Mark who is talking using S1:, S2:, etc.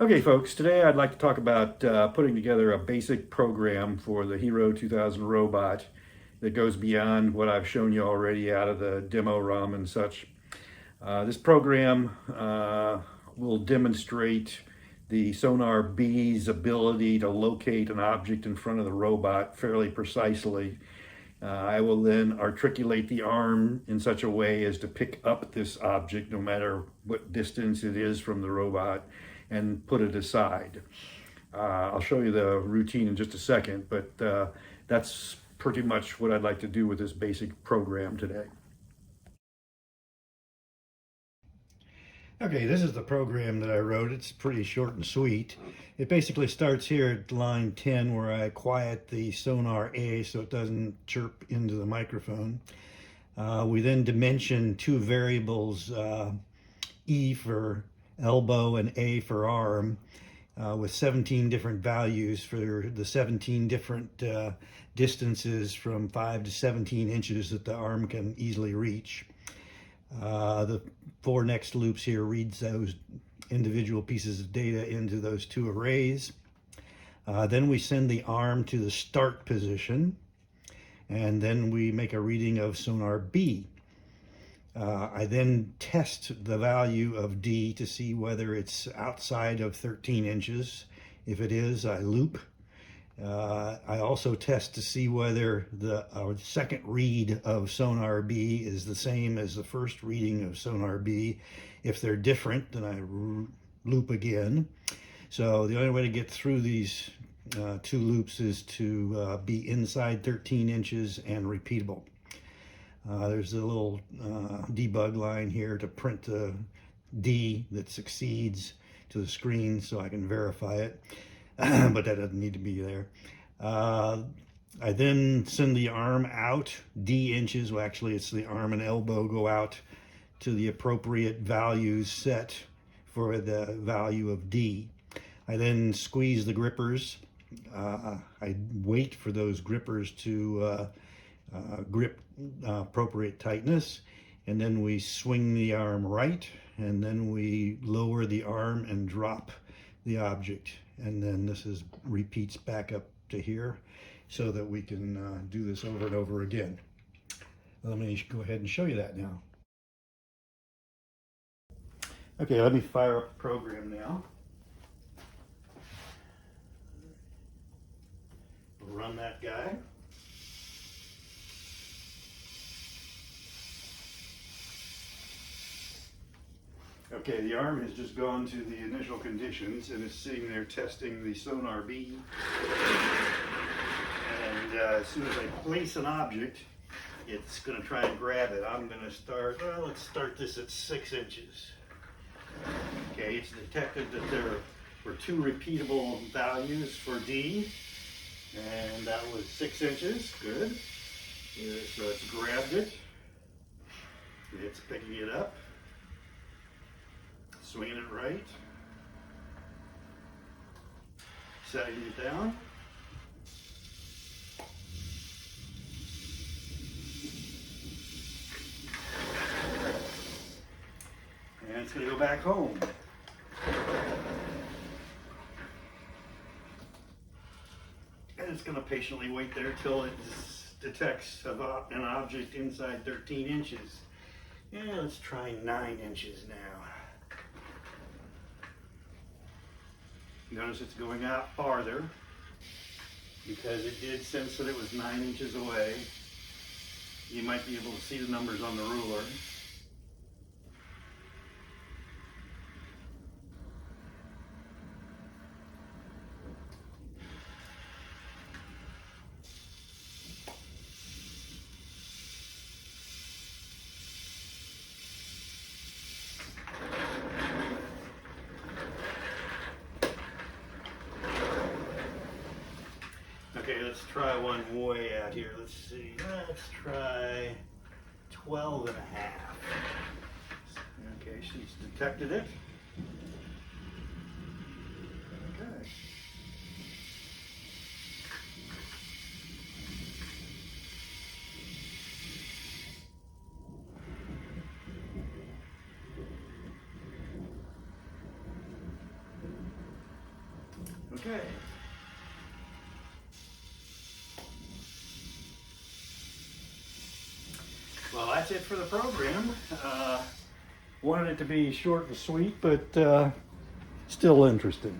S1: Okay, folks, today I'd like to talk about putting together a basic program for the Hero 2000 robot that goes beyond what I've shown you already out of the demo ROM and such. This program will demonstrate the Sonar B's ability to locate an object in front of the robot fairly precisely. I will then articulate the arm in such a way as to pick up this object no matter what distance it is from the robot and put it aside. I'll show you the routine in just a second, but that's pretty much what I'd like to do with this basic program today. Okay, this is the program that I wrote. It's pretty short and sweet. It basically starts here at line 10 where I quiet the Sonar A so it doesn't chirp into the microphone. We then dimension two variables, E for elbow and A for arm, with 17 different values for the 17 different distances from 5 to 17 inches that the arm can easily reach. The four next loops here reads those individual pieces of data into those two arrays. Then we send the arm to the start position, and then we make a reading of Sonar B. I then test the value of D to see whether it's outside of 13 inches. If it is, I loop. I also test to see whether the second read of Sonar B is the same as the first reading of Sonar B. If they're different, then I loop again. So the only way to get through these two loops is to be inside 13 inches and repeatable. There's a little debug line here to print the D that succeeds to the screen so I can verify it. But that doesn't need to be there. I then send the arm out D inches. Well, actually, it's the arm and elbow go out to the appropriate values set for the value of D. I then squeeze the grippers. I wait for those grippers to grip appropriate tightness, and then we swing the arm right, and then we lower the arm and drop the object, and then this repeats back up to here so that we can do this over and over again. Let me go ahead and show you that now. Okay, let me fire up the program now. We'll run that guy. Okay, the arm has just gone to the initial conditions and is sitting there testing the Sonar B. And as soon as I place an object, it's going to try and grab it. I'm going to start, well, let's start this at 6 inches. Okay, it's detected that there were two repeatable values for D, and that was 6 inches. Good. So it's grabbed it. It's picking it up. Swinging it right, setting it down, and it's going to go back home. And it's going to patiently wait there till it detects an object inside 13 inches. Yeah, let's try 9 inches now. Notice it's going out farther because it did sense that it was 9 inches away. You might be able to see the numbers on the ruler. Okay, let's try one way out here. Let's see. Let's try 12 and a half. Okay, she's detected it. Okay. Okay. Well, that's it for the program. Wanted it to be short and sweet, but still interesting.